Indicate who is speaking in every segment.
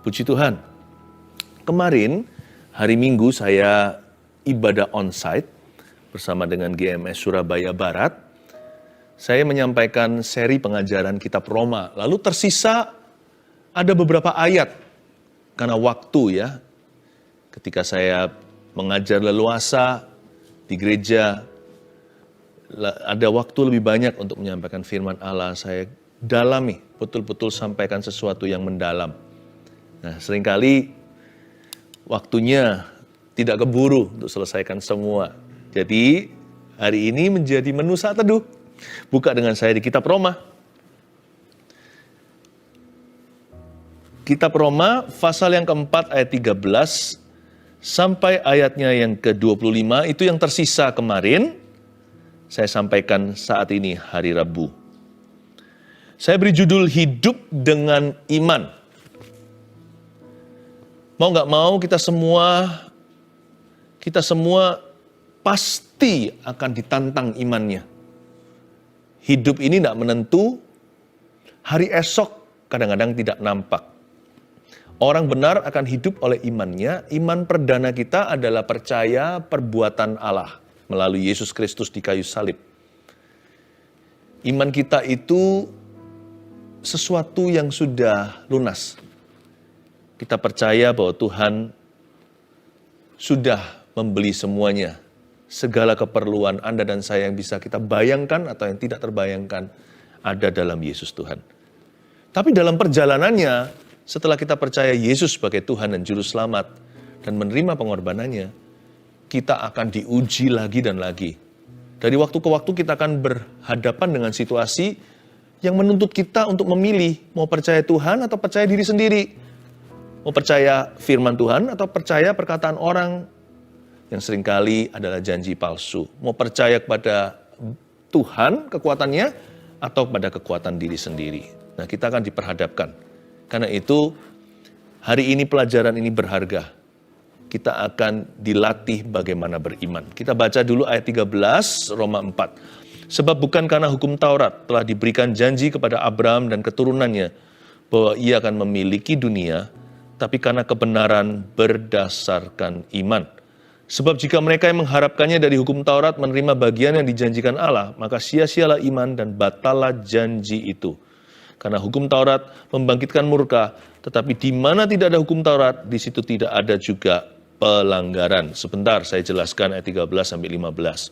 Speaker 1: Puji Tuhan. Kemarin, hari Minggu saya ibadah onsite bersama dengan GMS Surabaya Barat. Saya menyampaikan seri pengajaran kitab Roma. Lalu tersisa ada beberapa ayat. Karena waktu ya, ketika saya mengajar leluasa di gereja, ada waktu lebih banyak untuk menyampaikan firman Allah. Saya dalami, betul-betul sampaikan sesuatu yang mendalam. Nah, seringkali waktunya tidak keburu untuk selesaikan semua. Jadi, hari ini menjadi menu saat teduh. Buka dengan saya di kitab Roma. Kitab Roma, pasal yang keempat ayat 13, sampai ayatnya yang ke-25, itu yang tersisa kemarin, saya sampaikan saat ini hari Rabu. Saya beri judul Hidup dengan Iman. Mau nggak mau kita semua pasti akan ditantang imannya. Hidup ini tidak menentu, hari esok kadang-kadang tidak nampak. Orang benar akan hidup oleh imannya. Iman perdana kita adalah percaya perbuatan Allah melalui Yesus Kristus di kayu salib. Iman kita itu sesuatu yang sudah lunas. Kita percaya bahwa Tuhan sudah membeli semuanya. Segala keperluan Anda dan saya yang bisa kita bayangkan atau yang tidak terbayangkan ada dalam Yesus Tuhan. Tapi dalam perjalanannya, setelah kita percaya Yesus sebagai Tuhan dan Juru Selamat dan menerima pengorbanannya, kita akan diuji lagi dan lagi. Dari waktu ke waktu kita akan berhadapan dengan situasi yang menuntut kita untuk memilih mau percaya Tuhan atau percaya diri sendiri. Mau percaya firman Tuhan atau percaya perkataan orang yang seringkali adalah janji palsu. Mau percaya kepada Tuhan, kekuatannya, atau pada kekuatan diri sendiri. Nah, kita akan diperhadapkan. Karena itu, hari ini pelajaran ini berharga. Kita akan dilatih bagaimana beriman. Kita baca dulu ayat 13, Roma 4. Sebab bukan karena hukum Taurat telah diberikan janji kepada Abraham dan keturunannya bahwa ia akan memiliki dunia, tapi karena kebenaran berdasarkan iman. Sebab jika mereka yang mengharapkannya dari hukum Taurat menerima bagian yang dijanjikan Allah, maka sia-sialah iman dan batalah janji itu. Karena hukum Taurat membangkitkan murka, tetapi di mana tidak ada hukum Taurat, di situ tidak ada juga pelanggaran. Sebentar, saya jelaskan ayat 13-15.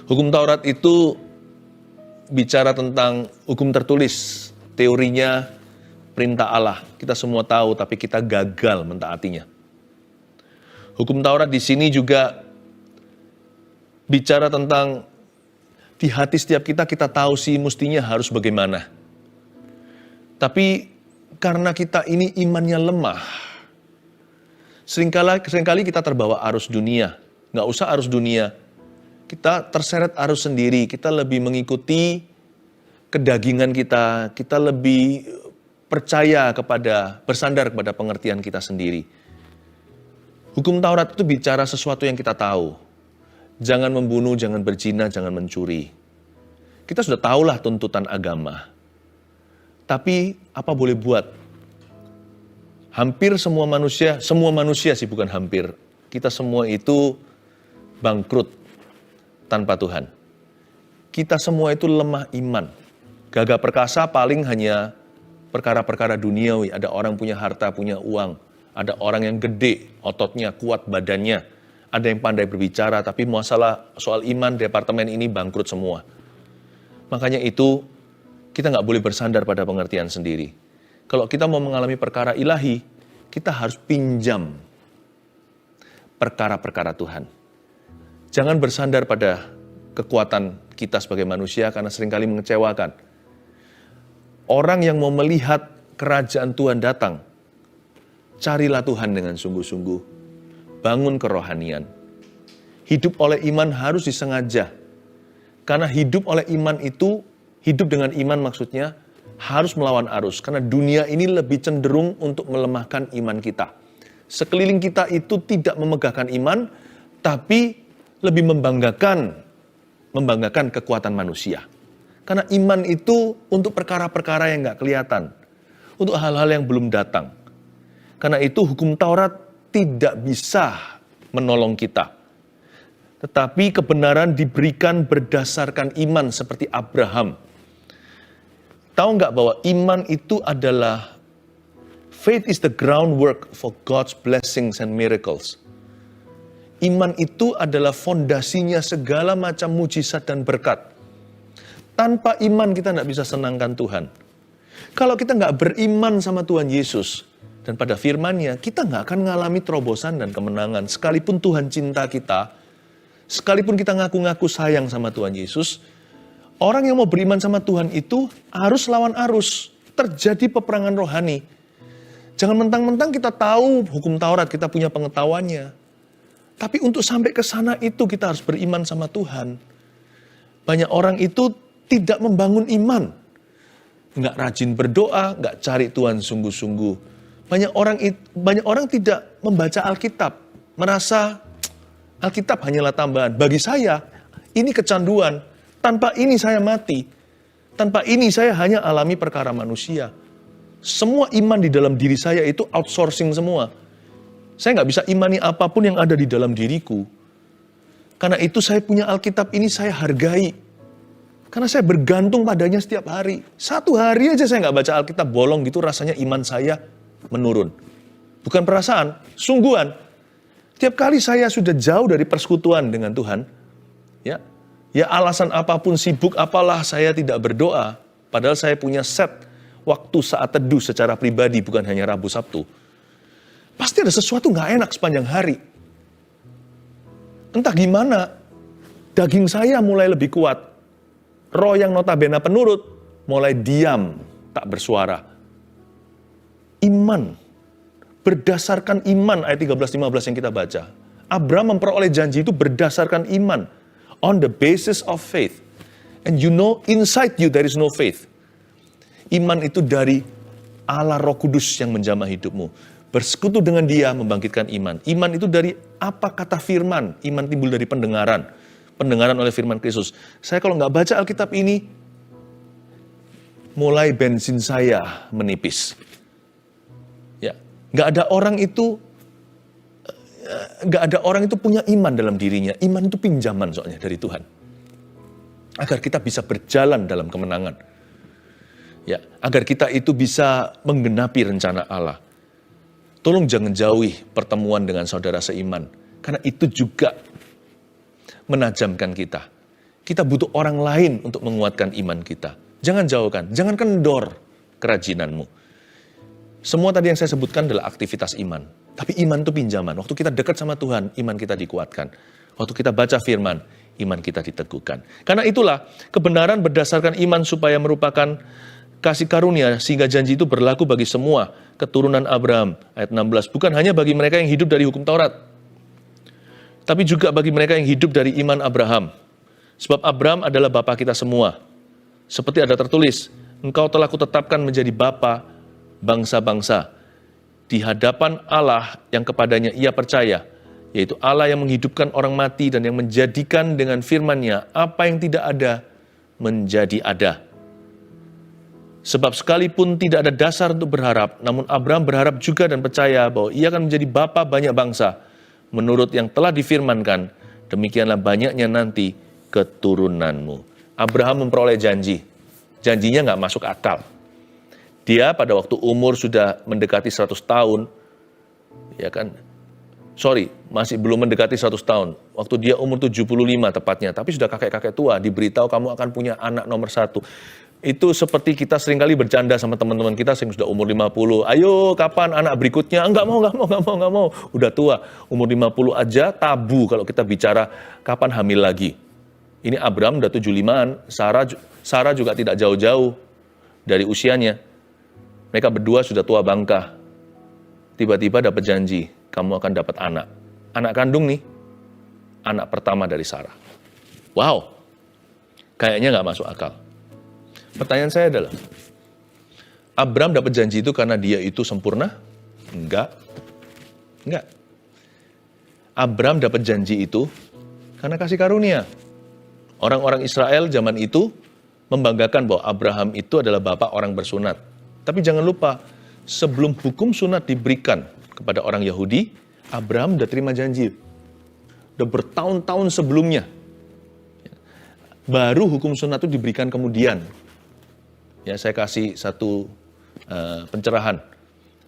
Speaker 1: Hukum Taurat itu bicara tentang hukum tertulis, teorinya perintah Allah. Kita semua tahu, tapi kita gagal mentaatinya. Hukum Taurat di sini juga bicara tentang di hati setiap kita tahu sih mestinya harus bagaimana. Tapi karena kita ini imannya lemah, seringkali kita terbawa arus dunia. Nggak usah arus dunia, kita terseret arus sendiri. Kita lebih mengikuti kedagingan kita lebih percaya bersandar kepada pengertian kita sendiri. Hukum Taurat itu bicara sesuatu yang kita tahu. Jangan membunuh, jangan berzina, jangan mencuri. Kita sudah tahulah tuntutan agama. Tapi apa boleh buat? Hampir semua manusia sih bukan hampir. Kita semua itu bangkrut tanpa Tuhan. Kita semua itu lemah iman. Gagah perkasa paling hanya perkara-perkara duniawi. Ada orang punya harta, punya uang. Ada orang yang gede, ototnya, kuat badannya. Ada yang pandai berbicara, tapi masalah soal iman, departemen ini bangkrut semua. Makanya itu, kita nggak boleh bersandar pada pengertian sendiri. Kalau kita mau mengalami perkara ilahi, kita harus pinjam perkara-perkara Tuhan. Jangan bersandar pada kekuatan kita sebagai manusia, karena seringkali mengecewakan. Orang yang mau melihat kerajaan Tuhan datang, carilah Tuhan dengan sungguh-sungguh. Bangun kerohanian. Hidup oleh iman harus disengaja. Karena hidup oleh iman itu, hidup dengan iman maksudnya, harus melawan arus. Karena dunia ini lebih cenderung untuk melemahkan iman kita. Sekeliling kita itu tidak memegahkan iman, tapi lebih membanggakan kekuatan manusia. Karena iman itu untuk perkara-perkara yang nggak kelihatan. untuk hal-hal yang belum datang. Karena itu hukum Taurat tidak bisa menolong kita. Tetapi kebenaran diberikan berdasarkan iman seperti Abraham. Tahu nggak bahwa iman itu adalah, faith is the groundwork for God's blessings and miracles. Iman itu adalah fondasinya segala macam mujizat dan berkat. Tanpa iman kita nggak bisa senangkan Tuhan. Kalau kita nggak beriman sama Tuhan Yesus dan pada firman-Nya, kita nggak akan mengalami terobosan dan kemenangan. Sekalipun Tuhan cinta kita, sekalipun kita ngaku-ngaku sayang sama Tuhan Yesus, orang yang mau beriman sama Tuhan itu harus lawan arus. Terjadi peperangan rohani. Jangan mentang-mentang kita tahu hukum Taurat, kita punya pengetahuannya. Tapi untuk sampai ke sana itu kita harus beriman sama Tuhan. Banyak orang itu tidak membangun iman. Nggak rajin berdoa, nggak cari Tuhan sungguh-sungguh. Banyak orang tidak membaca Alkitab. Merasa Alkitab hanyalah tambahan. Bagi saya, ini kecanduan. Tanpa ini saya mati. Tanpa ini saya hanya alami perkara manusia. Semua iman di dalam diri saya itu outsourcing semua. Saya nggak bisa imani apapun yang ada di dalam diriku. Karena itu saya punya Alkitab ini saya hargai. Karena saya bergantung padanya setiap hari. Satu hari aja saya nggak baca Alkitab, bolong gitu rasanya iman saya menurun. Bukan perasaan, sungguhan. Tiap kali saya sudah jauh dari persekutuan dengan Tuhan, ya alasan apapun, sibuk apalah saya tidak berdoa. Padahal saya punya set waktu saat teduh secara pribadi, bukan hanya Rabu Sabtu. Pasti ada sesuatu nggak enak sepanjang hari. Entah gimana, daging saya mulai lebih kuat. Roh yang notabene penurut, mulai diam, tak bersuara. Iman, berdasarkan iman, ayat 13-15 yang kita baca. Abraham memperoleh janji itu berdasarkan iman. On the basis of faith. And you know, inside you there is no faith. Iman itu dari Allah Roh Kudus yang menjamah hidupmu. Bersekutu dengan Dia membangkitkan iman. Iman itu dari apa kata firman. Iman timbul dari pendengaran. Pendengaran oleh firman Kristus. Saya kalau nggak baca Alkitab ini, mulai bensin saya menipis. Ya, nggak ada orang itu punya iman dalam dirinya. Iman itu pinjaman soalnya dari Tuhan. Agar kita bisa berjalan dalam kemenangan. Ya, agar kita itu bisa menggenapi rencana Allah. Tolong jangan jauhi pertemuan dengan saudara seiman. Karena itu juga menajamkan kita. Kita butuh orang lain untuk menguatkan iman kita. Jangan jauhkan, jangan kendor kerajinanmu. Semua tadi yang saya sebutkan adalah aktivitas iman. Tapi iman itu pinjaman. Waktu kita dekat sama Tuhan, iman kita dikuatkan. Waktu kita baca firman, iman kita diteguhkan. Karena itulah, kebenaran berdasarkan iman supaya merupakan kasih karunia, sehingga janji itu berlaku bagi semua keturunan Abraham. Ayat 16, bukan hanya bagi mereka yang hidup dari hukum Taurat, tapi juga bagi mereka yang hidup dari iman Abraham. Sebab Abraham adalah bapa kita semua. Seperti ada tertulis, engkau telah kutetapkan menjadi bapa bangsa-bangsa di hadapan Allah yang kepadanya ia percaya, yaitu Allah yang menghidupkan orang mati dan yang menjadikan dengan firman-Nya apa yang tidak ada menjadi ada. Sebab sekalipun tidak ada dasar untuk berharap, namun Abraham berharap juga dan percaya bahwa ia akan menjadi bapa banyak bangsa. Menurut yang telah difirmankan, demikianlah banyaknya nanti keturunanmu. Abraham memperoleh janji. Janjinya nggak masuk akal. Dia pada waktu umur sudah mendekati 100 tahun, masih belum mendekati 100 tahun. Waktu dia umur 75 tepatnya, tapi sudah kakek-kakek tua, diberitahu kamu akan punya anak nomor 1. Itu seperti kita seringkali bercanda sama teman-teman kita yang sudah umur 50. Ayo, kapan anak berikutnya? Enggak mau. Udah tua, umur 50 aja tabu kalau kita bicara kapan hamil lagi. Ini Abraham udah 75-an, Sarah juga tidak jauh-jauh dari usianya. Mereka berdua sudah tua bangka. Tiba-tiba dapat janji, kamu akan dapat anak. Anak kandung nih, anak pertama dari Sarah. Wow, kayaknya nggak masuk akal. Pertanyaan saya adalah, Abraham dapat janji itu karena dia itu sempurna? Enggak. Abraham dapat janji itu karena kasih karunia. Orang-orang Israel zaman itu membanggakan bahwa Abraham itu adalah bapak orang bersunat. Tapi jangan lupa, sebelum hukum sunat diberikan kepada orang Yahudi, Abraham udah terima janji. Udah bertahun-tahun sebelumnya. Baru hukum sunat itu diberikan kemudian. Ya, saya kasih satu pencerahan.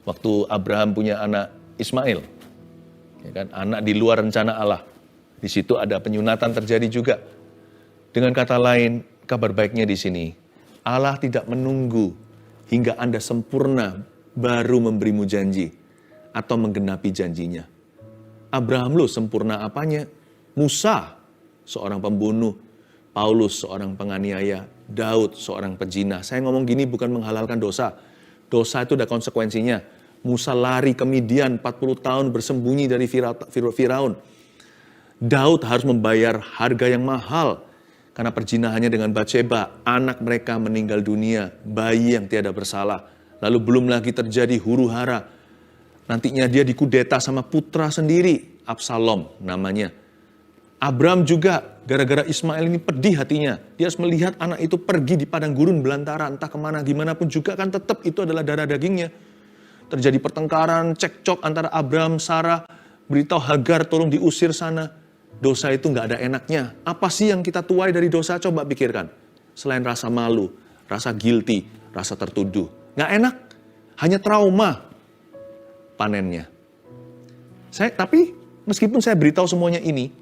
Speaker 1: Waktu Abraham punya anak Ismail, ya kan, anak di luar rencana Allah. Di situ ada penyunatan terjadi juga. Dengan kata lain, kabar baiknya di sini, Allah tidak menunggu hingga Anda sempurna baru memberimu janji atau menggenapi janjinya. Abraham loh sempurna apanya? Musa, seorang pembunuh. Paulus, seorang penganiaya. Daud, seorang pezina. Saya ngomong gini bukan menghalalkan dosa. Dosa itu ada konsekuensinya. Musa lari ke Midian 40 tahun bersembunyi dari Firaun. Daud harus membayar harga yang mahal karena perzinahannya dengan Batsheba. Anak mereka meninggal dunia, bayi yang tiada bersalah. Lalu belum lagi terjadi huru-hara. Nantinya dia dikudeta sama putra sendiri, Absalom namanya. Abraham juga gara-gara Ismail ini pedih hatinya. Dia harus melihat anak itu pergi di padang gurun belantara, entah kemana, gimana pun juga kan tetap itu adalah darah dagingnya. Terjadi pertengkaran, cekcok antara Abraham, Sarah, beritahu Hagar tolong diusir sana. Dosa itu nggak ada enaknya. Apa sih yang kita tuai dari dosa? Coba pikirkan. Selain rasa malu, rasa guilty, rasa tertuduh. Nggak enak, hanya trauma panennya. Tapi meskipun saya beritahu semuanya ini,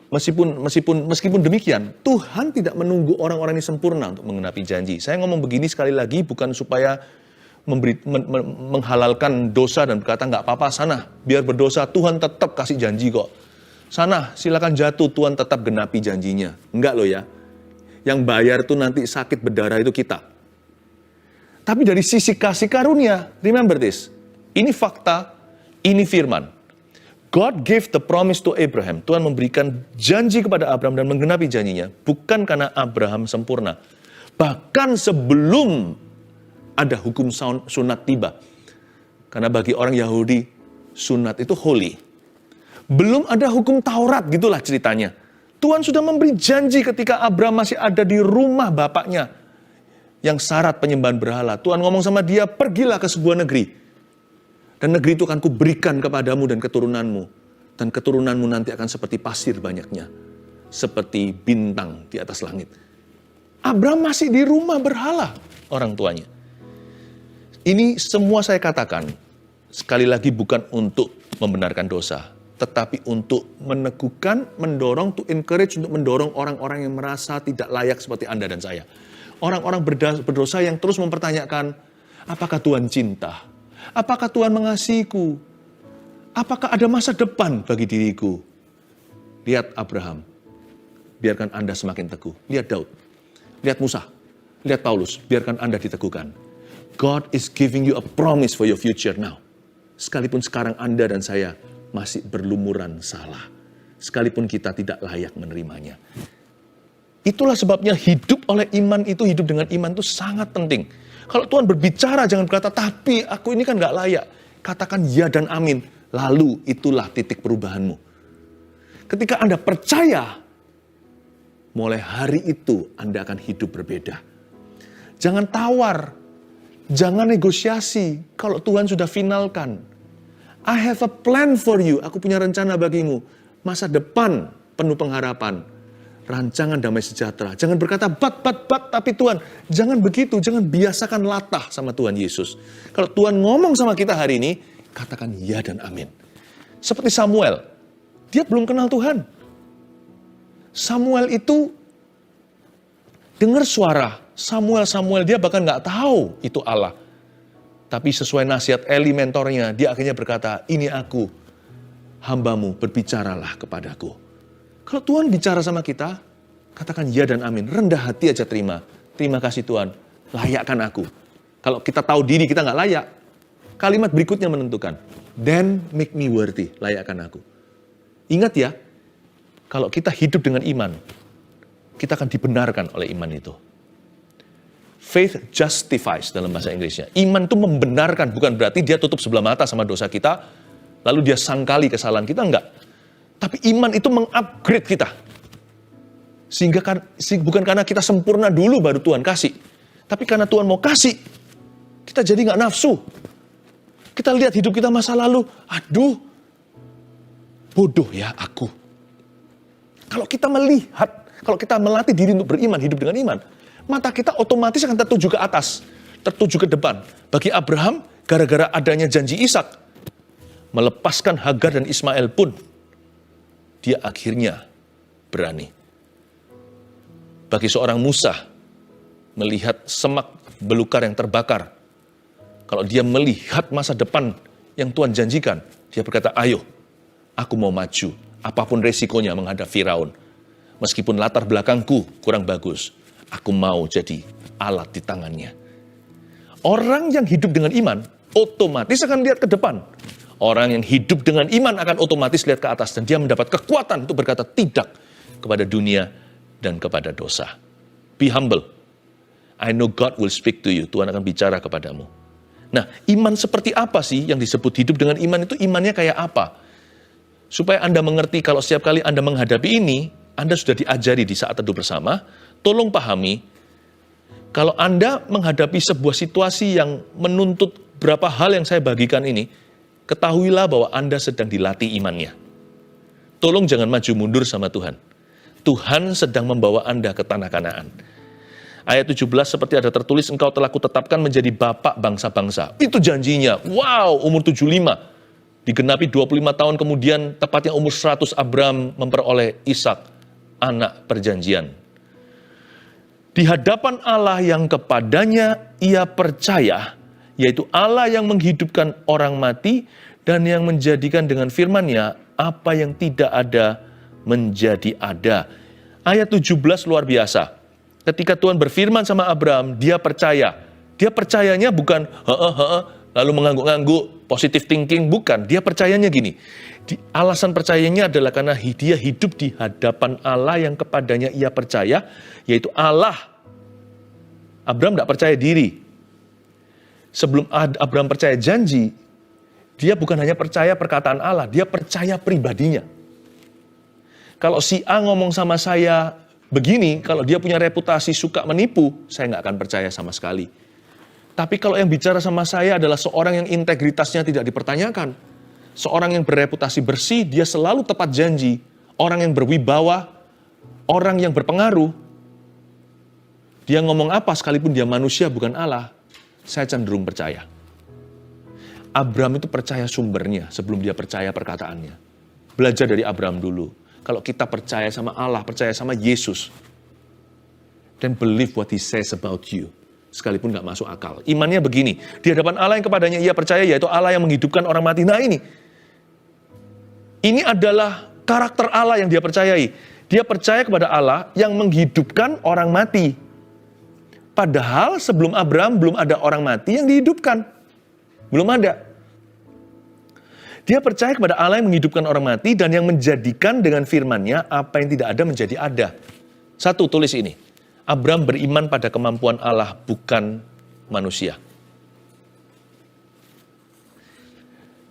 Speaker 1: Meskipun demikian, Tuhan tidak menunggu orang-orang ini sempurna untuk menggenapi janji. Saya ngomong begini sekali lagi bukan supaya menghalalkan dosa dan berkata nggak apa-apa sana, biar berdosa Tuhan tetap kasih janji kok. Sana silakan jatuh, Tuhan tetap genapi janjinya. Enggak loh ya. Yang bayar tuh nanti sakit berdarah itu kita. Tapi dari sisi kasih karunia, remember this. Ini fakta, ini firman. God gave the promise to Abraham. Tuhan memberikan janji kepada Abraham dan menggenapi janjinya. Bukan karena Abraham sempurna. Bahkan sebelum ada hukum sunat tiba. Karena bagi orang Yahudi, sunat itu holy. Belum ada hukum Taurat, gitulah ceritanya. Tuhan sudah memberi janji ketika Abraham masih ada di rumah bapaknya. Yang syarat penyembahan berhala. Tuhan ngomong sama dia, pergilah ke sebuah negeri. Dan negeri itu akan kuberikan kepadamu dan keturunanmu. Dan keturunanmu nanti akan seperti pasir banyaknya. Seperti bintang di atas langit. Abraham masih di rumah berhala orang tuanya. Ini semua saya katakan, sekali lagi bukan untuk membenarkan dosa. Tetapi untuk meneguhkan, mendorong, to encourage, untuk mendorong orang-orang yang merasa tidak layak seperti Anda dan saya. Orang-orang berdosa yang terus mempertanyakan, apakah Tuhan cinta? Apakah Tuhan mengasihiku? Apakah ada masa depan bagi diriku? Lihat Abraham. Biarkan Anda semakin teguh. Lihat Daud. Lihat Musa. Lihat Paulus. Biarkan Anda diteguhkan. God is giving you a promise for your future now. Sekalipun sekarang Anda dan saya masih berlumuran salah. Sekalipun kita tidak layak menerimanya. Itulah sebabnya hidup oleh iman itu, hidup dengan iman itu sangat penting. Kalau Tuhan berbicara, jangan berkata, tapi aku ini kan gak layak. Katakan ya dan amin. Lalu itulah titik perubahanmu. Ketika Anda percaya, mulai hari itu Anda akan hidup berbeda. Jangan tawar. Jangan negosiasi. Kalau Tuhan sudah finalkan. I have a plan for you. Aku punya rencana bagimu. Masa depan penuh pengharapan. Rancangan damai sejahtera. Jangan berkata, but, tapi Tuhan. Jangan begitu, jangan biasakan latah sama Tuhan Yesus. Kalau Tuhan ngomong sama kita hari ini, katakan ya dan amin. Seperti Samuel, dia belum kenal Tuhan. Samuel itu dengar suara. Samuel, dia bahkan gak tahu itu Allah. Tapi sesuai nasihat Eli mentornya, dia akhirnya berkata, ini aku, hambamu, berbicaralah kepadaku. Kalau Tuhan bicara sama kita, katakan ya dan amin. Rendah hati aja terima. Terima kasih Tuhan, layakkan aku. Kalau kita tahu diri kita nggak layak, kalimat berikutnya menentukan. Then make me worthy, layakkan aku. Ingat ya, kalau kita hidup dengan iman, kita akan dibenarkan oleh iman itu. Faith justifies dalam bahasa Inggrisnya. Iman itu membenarkan, bukan berarti dia tutup sebelah mata sama dosa kita, lalu dia sangkali kesalahan kita, enggak. Tapi iman itu mengupgrade kita. Sehingga bukan karena kita sempurna dulu baru Tuhan kasih. Tapi karena Tuhan mau kasih, Kita jadi nggak nafsu. Kita lihat hidup kita masa lalu, aduh, bodoh ya aku. Kalau kita melihat, kalau kita melatih diri untuk beriman, hidup dengan iman, mata kita otomatis akan tertuju ke atas, tertuju ke depan. Bagi Abraham, gara-gara adanya janji Ishak, melepaskan Hagar dan Ismail pun, dia akhirnya berani. Bagi seorang Musa, melihat semak belukar yang terbakar, kalau dia melihat masa depan yang Tuhan janjikan, dia berkata, ayo, aku mau maju, apapun resikonya menghadap Firaun. Meskipun latar belakangku kurang bagus, aku mau jadi alat di tangannya. Orang yang hidup dengan iman, otomatis akan lihat ke depan. Orang yang hidup dengan iman akan otomatis lihat ke atas. Dan dia mendapat kekuatan untuk berkata tidak kepada dunia dan kepada dosa. Be humble. I know God will speak to you. Tuhan akan bicara kepadamu. Nah, iman seperti apa sih yang disebut hidup dengan iman itu? Imannya kayak apa? Supaya Anda mengerti kalau setiap kali Anda menghadapi ini, Anda sudah diajari di saat teduh bersama, tolong pahami, kalau Anda menghadapi sebuah situasi yang menuntut berapa hal yang saya bagikan ini, ketahuilah bahwa Anda sedang dilatih imannya. Tolong jangan maju mundur sama Tuhan. Tuhan sedang membawa Anda ke tanah Kanaan. Ayat 17 seperti ada tertulis, engkau telah kutetapkan menjadi bapak bangsa-bangsa. Itu janjinya. Wow, umur 75. Digenapi 25 tahun kemudian, tepatnya umur 100, Abraham memperoleh Ishak, anak perjanjian. Di hadapan Allah yang kepadanya ia percaya, yaitu Allah yang menghidupkan orang mati dan yang menjadikan dengan firman-Nya apa yang tidak ada menjadi ada. Ayat 17 luar biasa. Ketika Tuhan berfirman sama Abraham, dia percaya. Dia percayanya bukan lalu mengangguk-angguk, positive thinking, bukan. Dia percayanya gini. Alasan percayanya adalah karena dia hidup di hadapan Allah yang kepadanya ia percaya, yaitu Allah. Abraham tidak percaya diri. Sebelum Abraham percaya janji, dia bukan hanya percaya perkataan Allah, dia percaya pribadinya. Kalau si A ngomong sama saya begini, kalau dia punya reputasi suka menipu, saya nggak akan percaya sama sekali. Tapi kalau yang bicara sama saya adalah seorang yang integritasnya tidak dipertanyakan, seorang yang bereputasi bersih, dia selalu tepat janji, orang yang berwibawa, orang yang berpengaruh, dia ngomong apa sekalipun dia manusia bukan Allah, saya cenderung percaya. Abraham itu percaya sumbernya sebelum dia percaya perkataannya. Belajar dari Abraham dulu. Kalau kita percaya sama Allah, percaya sama Yesus, then believe what he says about you. Sekalipun gak masuk akal. Imannya begini, di hadapan Allah yang kepadanya ia percaya, yaitu Allah yang menghidupkan orang mati. Nah ini adalah karakter Allah yang dia percayai. Dia percaya kepada Allah yang menghidupkan orang mati. Padahal sebelum Abraham belum ada orang mati yang dihidupkan. Belum ada. Dia percaya kepada Allah yang menghidupkan orang mati dan yang menjadikan dengan firman-Nya apa yang tidak ada menjadi ada. Satu, tulis ini. Abraham beriman pada kemampuan Allah, bukan manusia.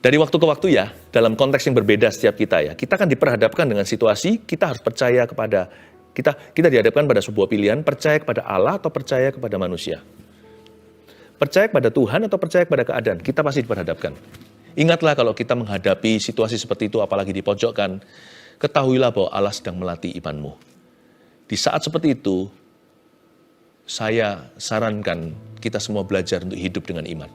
Speaker 1: Dari waktu ke waktu ya, dalam konteks yang berbeda setiap kita ya, kita akan diperhadapkan dengan situasi, kita harus percaya kepada, kita dihadapkan pada sebuah pilihan, percaya kepada Allah atau percaya kepada manusia. Percaya kepada Tuhan atau percaya kepada keadaan, kita pasti diperhadapkan. Ingatlah kalau kita menghadapi situasi seperti itu, apalagi di pojokan, ketahuilah bahwa Allah sedang melatih imanmu. Di saat seperti itu, saya sarankan kita semua belajar untuk hidup dengan iman.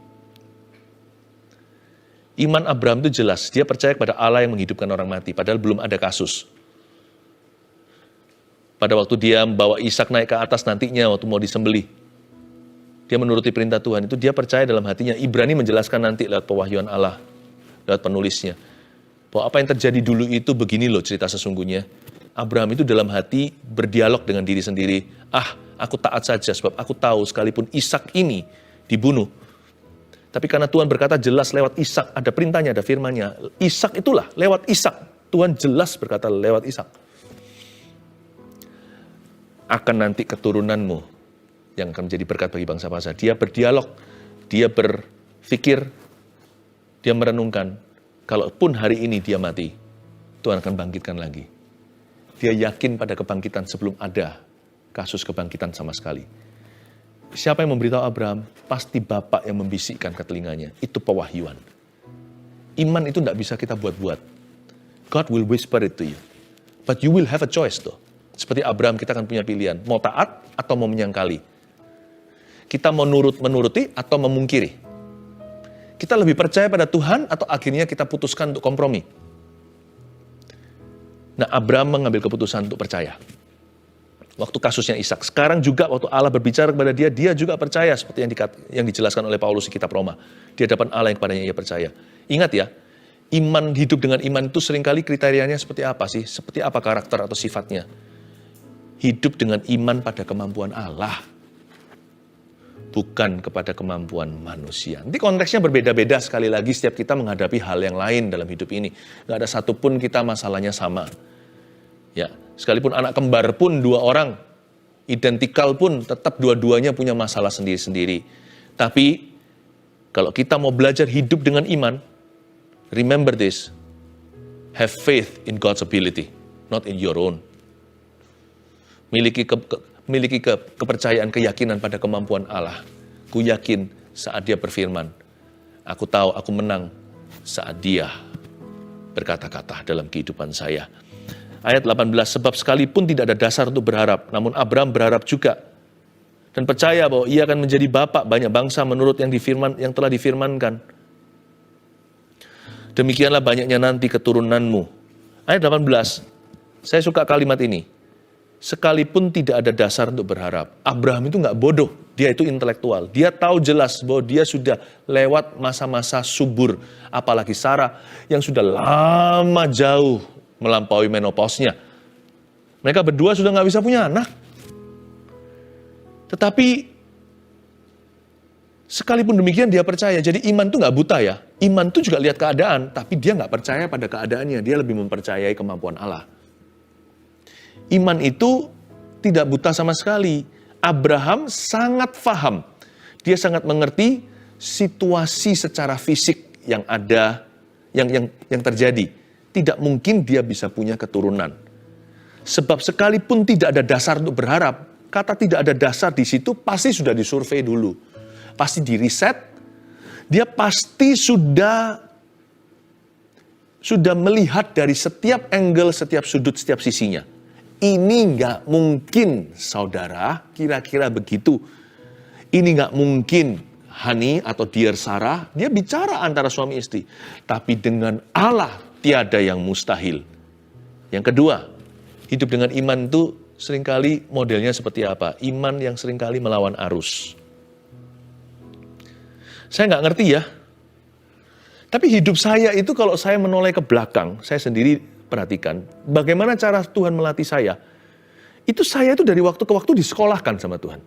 Speaker 1: Iman Abraham itu jelas, dia percaya kepada Allah yang menghidupkan orang mati, padahal belum ada kasus. Pada waktu dia membawa Ishak naik ke atas nantinya, waktu mau disembelih, dia menuruti perintah Tuhan, itu dia percaya dalam hatinya. Ibrani menjelaskan nanti lewat pewahyuan Allah, lewat penulisnya, bahwa apa yang terjadi dulu itu begini loh cerita sesungguhnya. Abraham itu dalam hati berdialog dengan diri sendiri, aku taat saja sebab aku tahu sekalipun Ishak ini dibunuh. Tapi karena Tuhan berkata jelas lewat Ishak, ada perintahnya, ada firman-Nya. Ishak itulah, lewat Ishak. Tuhan jelas berkata lewat Ishak. Akan nanti keturunanmu yang akan menjadi berkat bagi bangsa-bangsa. Dia berdialog, dia berpikir, dia merenungkan. Kalaupun hari ini dia mati, Tuhan akan bangkitkan lagi. Dia yakin pada kebangkitan sebelum ada kasus kebangkitan sama sekali. siapa yang memberitahu Abraham? Pasti Bapa yang membisikkan ke telinganya. Itu pewahyuan. Iman itu tidak bisa kita buat-buat. God will whisper it to you. But you will have a choice tuh. Seperti Abraham, kita akan punya pilihan. Mau taat atau mau menyangkali. Kita mau menuruti atau memungkiri. Kita lebih percaya pada Tuhan atau akhirnya kita putuskan untuk kompromi. Nah, Abraham mengambil keputusan untuk percaya. Waktu kasusnya Ishak. Sekarang juga waktu Allah berbicara kepada dia, dia juga percaya seperti yang dijelaskan oleh Paulus di kitab Roma. Di hadapan Allah yang kepadanya ia percaya. Ingat ya, iman, hidup dengan iman itu seringkali kriterianya seperti apa sih? Seperti apa karakter atau sifatnya? Hidup dengan iman pada kemampuan Allah. Bukan kepada kemampuan manusia. Nanti konteksnya berbeda-beda sekali lagi setiap kita menghadapi hal yang lain dalam hidup ini. Nggak ada satupun kita masalahnya sama. Ya, sekalipun anak kembar pun 2 orang, identikal pun tetap dua-duanya punya masalah sendiri-sendiri. Tapi kalau kita mau belajar hidup dengan iman, remember this, have faith in God's ability, not in your own. Miliki kepercayaan, keyakinan pada kemampuan Allah. Ku yakin saat dia berfirman, aku tahu aku menang saat dia berkata-kata dalam kehidupan saya. Ayat 18, sebab sekalipun tidak ada dasar untuk berharap, namun Abraham berharap juga dan percaya bahwa ia akan menjadi bapa banyak bangsa menurut yang telah difirmankan. Demikianlah banyaknya nanti keturunanmu. Ayat 18, saya suka kalimat ini. Sekalipun tidak ada dasar untuk berharap. Abraham itu nggak bodoh, dia itu intelektual. Dia tahu jelas bahwa dia sudah lewat masa-masa subur. Apalagi Sarah yang sudah lama jauh melampaui menopausnya. Mereka berdua sudah nggak bisa punya anak. Tetapi sekalipun demikian dia percaya. Jadi iman itu nggak buta ya. Iman itu juga lihat keadaan, tapi dia nggak percaya pada keadaannya. Dia lebih mempercayai kemampuan Allah. Iman itu tidak buta sama sekali. Abraham sangat paham. Dia sangat mengerti situasi secara fisik yang ada, yang terjadi. Tidak mungkin dia bisa punya keturunan. Sebab sekalipun tidak ada dasar untuk berharap, kata tidak ada dasar di situ pasti sudah disurvei dulu. Pasti diriset. Dia pasti sudah melihat dari setiap angle, setiap sudut, setiap sisinya. Ini nggak mungkin, saudara, kira-kira begitu. Ini nggak mungkin, Hani atau Dear Sarah, dia bicara antara suami istri. Tapi dengan Allah, tiada yang mustahil. Yang kedua, hidup dengan iman itu seringkali modelnya seperti apa? Iman yang seringkali melawan arus. Saya nggak ngerti ya. Tapi hidup saya itu kalau saya menoleh ke belakang, saya sendiri perhatikan bagaimana cara Tuhan melatih saya. Itu saya itu dari waktu ke waktu disekolahkan sama Tuhan.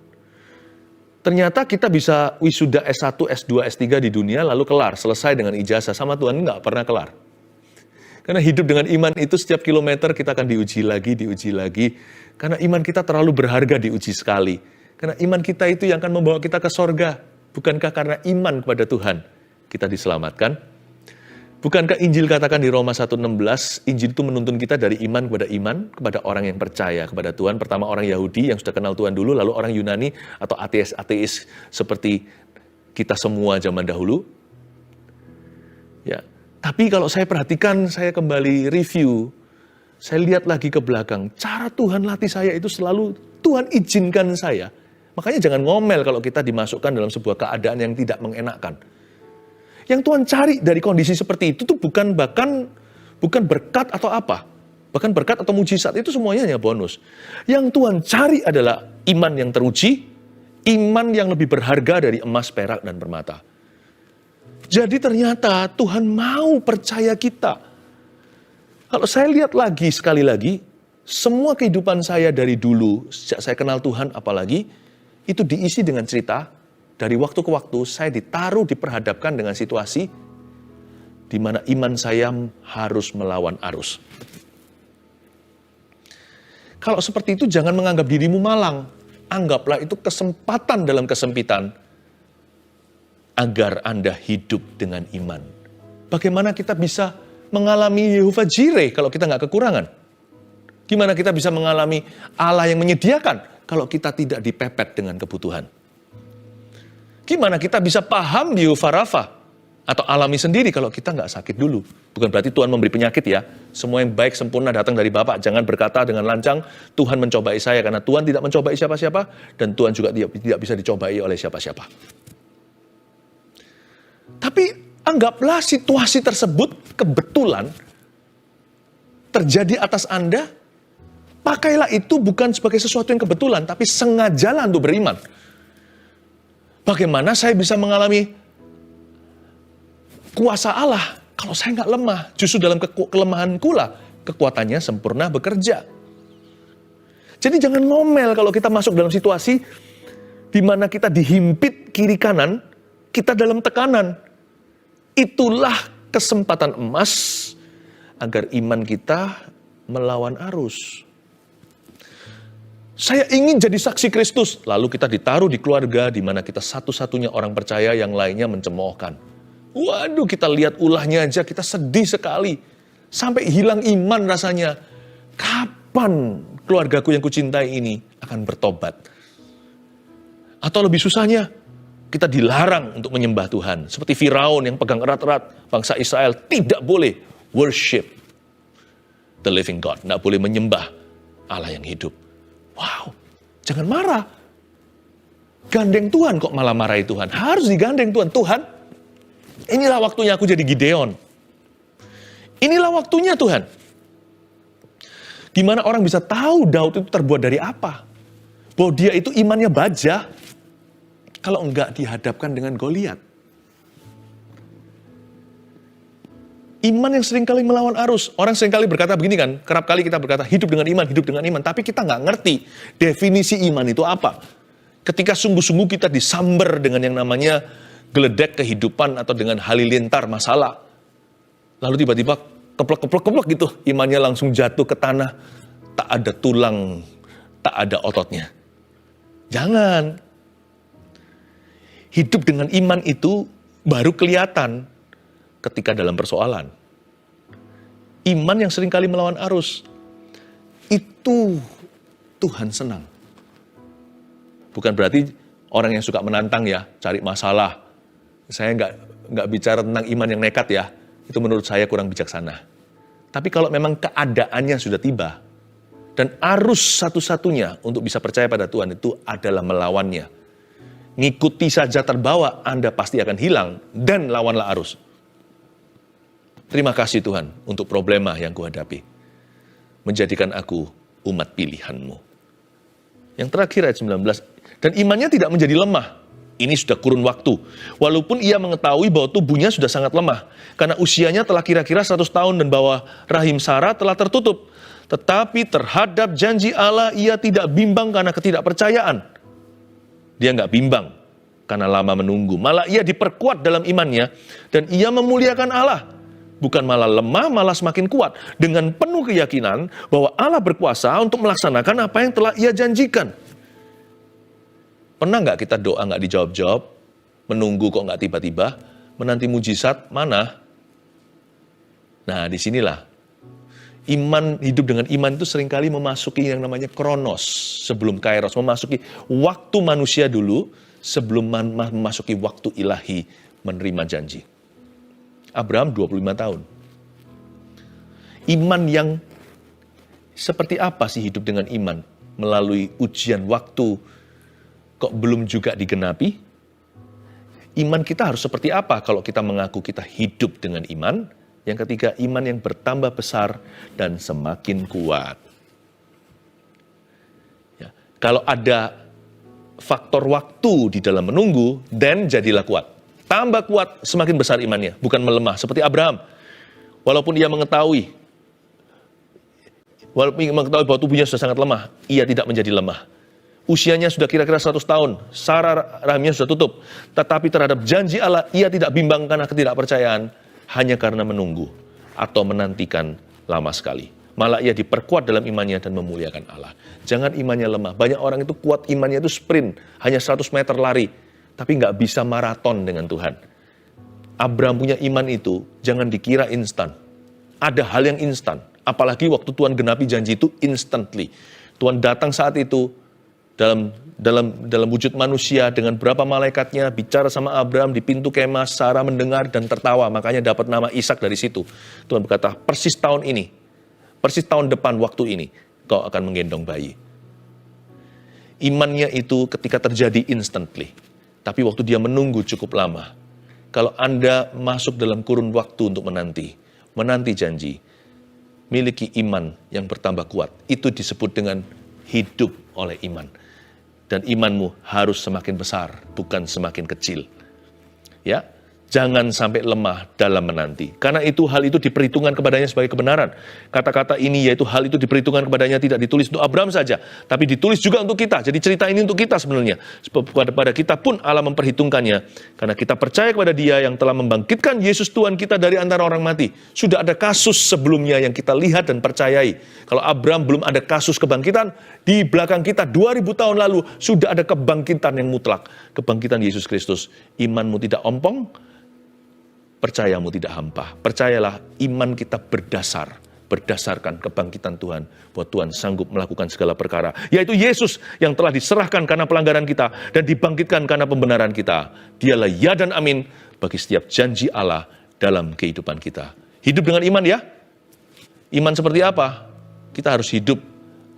Speaker 1: Ternyata kita bisa wisuda S1, S2, S3 di dunia lalu kelar, selesai dengan ijazah. Sama Tuhan nggak pernah kelar. Karena hidup dengan iman itu setiap kilometer kita akan diuji lagi. Karena iman kita terlalu berharga diuji sekali. Karena iman kita itu yang akan membawa kita ke sorga. Bukankah karena iman kepada Tuhan kita diselamatkan? Bukankah Injil katakan di Roma 1:16, Injil itu menuntun kita dari iman kepada orang yang percaya kepada Tuhan. Pertama orang Yahudi yang sudah kenal Tuhan dulu, lalu orang Yunani atau ateis seperti kita semua zaman dahulu. Ya. Tapi kalau saya perhatikan, saya kembali review, saya lihat lagi ke belakang, cara Tuhan latih saya itu selalu Tuhan izinkan saya. Makanya jangan ngomel kalau kita dimasukkan dalam sebuah keadaan yang tidak mengenakan. Yang Tuhan cari dari kondisi seperti itu tuh bukan berkat atau apa. Bahkan berkat atau mujizat itu semuanya hanya bonus. Yang Tuhan cari adalah iman yang teruji, iman yang lebih berharga dari emas, perak, dan permata. Jadi ternyata Tuhan mau percaya kita. Kalau saya lihat lagi, sekali lagi, semua kehidupan saya dari dulu, sejak saya kenal Tuhan apalagi, itu diisi dengan cerita, dari waktu ke waktu saya diperhadapkan dengan situasi di mana iman saya harus melawan arus. Kalau seperti itu jangan menganggap dirimu malang. Anggaplah itu kesempatan dalam kesempitan. Agar Anda hidup dengan iman. Bagaimana kita bisa mengalami Yehovah Jireh kalau kita nggak kekurangan? Gimana kita bisa mengalami Allah yang menyediakan kalau kita tidak dipepet dengan kebutuhan? Gimana kita bisa paham biofarafa atau alami sendiri kalau kita nggak sakit dulu? Bukan berarti Tuhan memberi penyakit ya. Semua yang baik sempurna datang dari Bapa. Jangan berkata dengan lancang, Tuhan mencobai saya. Karena Tuhan tidak mencobai siapa-siapa. Dan Tuhan juga tidak bisa dicobai oleh siapa-siapa. Tapi anggaplah situasi tersebut kebetulan terjadi atas Anda. Pakailah itu bukan sebagai sesuatu yang kebetulan, tapi sengajalah untuk beriman. Bagaimana saya bisa mengalami kuasa Allah kalau saya nggak lemah? Justru dalam kelemahanku lah kekuatannya sempurna bekerja. Jadi jangan ngomel kalau kita masuk dalam situasi di mana kita dihimpit kiri kanan, kita dalam tekanan. Itulah kesempatan emas agar iman kita melawan arus. Saya ingin jadi saksi Kristus. Lalu kita ditaruh di keluarga di mana kita satu-satunya orang percaya, yang lainnya mencemoohkan. Waduh, kita lihat ulahnya aja, kita sedih sekali. Sampai hilang iman rasanya. Kapan keluargaku yang kucintai ini akan bertobat? Atau lebih susahnya, kita dilarang untuk menyembah Tuhan. Seperti Firaun yang pegang erat-erat, bangsa Israel tidak boleh worship the living God. Tidak boleh menyembah Allah yang hidup. Wow, jangan marah. Gandeng Tuhan kok malah marahi Tuhan. Harus digandeng Tuhan. Tuhan, inilah waktunya aku jadi Gideon. Inilah waktunya Tuhan. Gimana orang bisa tahu Daud itu terbuat dari apa? Bahwa dia itu imannya baja. Kalau enggak dihadapkan dengan Goliat. Iman yang seringkali melawan arus. Orang seringkali berkata begini kan, kerap kali kita berkata hidup dengan iman, hidup dengan iman. Tapi kita nggak ngerti definisi iman itu apa. Ketika sungguh-sungguh kita disamber dengan yang namanya geledek kehidupan atau dengan halilintar masalah. Lalu tiba-tiba keplek gitu, imannya langsung jatuh ke tanah. Tak ada tulang, tak ada ototnya. Jangan. Hidup dengan iman itu baru kelihatan ketika dalam persoalan. Iman yang seringkali melawan arus, itu Tuhan senang. Bukan berarti orang yang suka menantang ya, cari masalah. Saya nggak bicara tentang iman yang nekat ya, itu menurut saya kurang bijaksana. Tapi kalau memang keadaannya sudah tiba, dan arus satu-satunya untuk bisa percaya pada Tuhan itu adalah melawannya. Ngikuti saja terbawa, Anda pasti akan hilang, dan lawanlah arus. Terima kasih Tuhan untuk problema yang kuhadapi. Menjadikan aku umat pilihan-Mu. Yang terakhir ayat 19. Dan imannya tidak menjadi lemah. Ini sudah kurun waktu. Walaupun ia mengetahui bahwa tubuhnya sudah sangat lemah. Karena usianya telah kira-kira 100 tahun dan bahwa rahim Sarah telah tertutup. Tetapi terhadap janji Allah ia tidak bimbang karena ketidakpercayaan. Dia nggak bimbang karena lama menunggu. Malah ia diperkuat dalam imannya. Dan ia memuliakan Allah. Bukan malah lemah, malah semakin kuat. Dengan penuh keyakinan bahwa Allah berkuasa untuk melaksanakan apa yang telah ia janjikan. Pernah nggak kita doa nggak dijawab-jawab? Menunggu kok nggak tiba-tiba? Menanti mujizat mana? Nah disinilah. Iman, hidup dengan iman itu seringkali memasuki yang namanya kronos. Sebelum kairos, memasuki waktu manusia dulu. Sebelum memasuki waktu ilahi menerima janji. Abraham 25 tahun. Iman yang seperti apa sih hidup dengan iman? Melalui ujian waktu kok belum juga digenapi? Iman kita harus seperti apa kalau kita mengaku kita hidup dengan iman? Yang ketiga, iman yang bertambah besar dan semakin kuat. Ya, kalau ada faktor waktu di dalam menunggu, dan jadilah kuat. Tambah kuat, semakin besar imannya. Bukan melemah, seperti Abraham. Walaupun ia mengetahui bahwa tubuhnya sudah sangat lemah, ia tidak menjadi lemah. Usianya sudah kira-kira 100 tahun, Sarah rahimnya sudah tutup. Tetapi terhadap janji Allah, ia tidak bimbang karena ketidakpercayaan, hanya karena menunggu atau menantikan lama sekali. Malah ia diperkuat dalam imannya dan memuliakan Allah. Jangan imannya lemah. Banyak orang itu kuat imannya itu sprint, hanya 100 meter lari. Tapi nggak bisa maraton dengan Tuhan. Abraham punya iman itu, jangan dikira instan. Ada hal yang instan. Apalagi waktu Tuhan genapi janji itu instantly. Tuhan datang saat itu, dalam dalam wujud manusia dengan berapa malaikatnya bicara sama Abraham di pintu kemah. Sarah mendengar dan tertawa, makanya dapat nama Ishak dari situ. Tuhan berkata, persis tahun ini, persis tahun depan waktu ini, kau akan menggendong bayi. Imannya itu ketika terjadi instantly. Tapi waktu dia menunggu cukup lama. Kalau Anda masuk dalam kurun waktu untuk menanti janji, miliki iman yang bertambah kuat. Itu disebut dengan hidup oleh iman. Dan imanmu harus semakin besar, bukan semakin kecil. Ya, jangan sampai lemah dalam menanti. Karena itu hal itu diperhitungkan kepadanya sebagai kebenaran. Kata-kata ini yaitu hal itu diperhitungkan kepadanya tidak ditulis untuk Abraham saja, tapi ditulis juga untuk kita. Jadi cerita ini untuk kita sebenarnya. Pada kita pun Allah memperhitungkannya. Karena kita percaya kepada Dia yang telah membangkitkan Yesus Tuhan kita dari antara orang mati. Sudah ada kasus sebelumnya yang kita lihat dan percayai. Kalau Abraham belum ada kasus kebangkitan, di belakang kita 2000 tahun lalu sudah ada kebangkitan yang mutlak. Kebangkitan Yesus Kristus. Imanmu tidak ompong, percayamu tidak hampa. Percayalah iman kita berdasarkan kebangkitan Tuhan. Bahwa Tuhan sanggup melakukan segala perkara. Yaitu Yesus yang telah diserahkan karena pelanggaran kita. Dan dibangkitkan karena pembenaran kita. Dialah ya dan amin bagi setiap janji Allah dalam kehidupan kita. Hidup dengan iman ya. Iman seperti apa? Kita harus hidup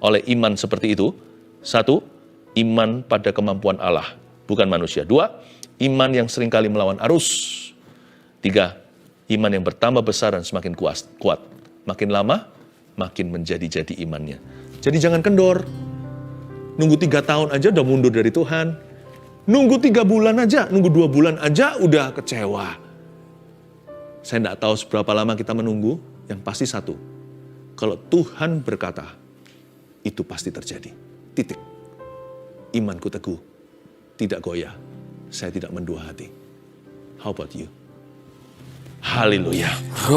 Speaker 1: oleh iman seperti itu. 1, iman pada kemampuan Allah, bukan manusia. 2, iman yang seringkali melawan arus. 3, iman yang bertambah besar dan semakin kuat. Makin lama, makin menjadi-jadi imannya. Jadi jangan kendor. Nunggu 3 tahun aja udah mundur dari Tuhan. Nunggu 3 bulan aja, nunggu 2 bulan aja udah kecewa. Saya tidak tahu seberapa lama kita menunggu, yang pasti satu. Kalau Tuhan berkata, itu pasti terjadi. Titik. Imanku teguh, tidak goyah. Saya tidak mendua hati. How about you? Haleluya.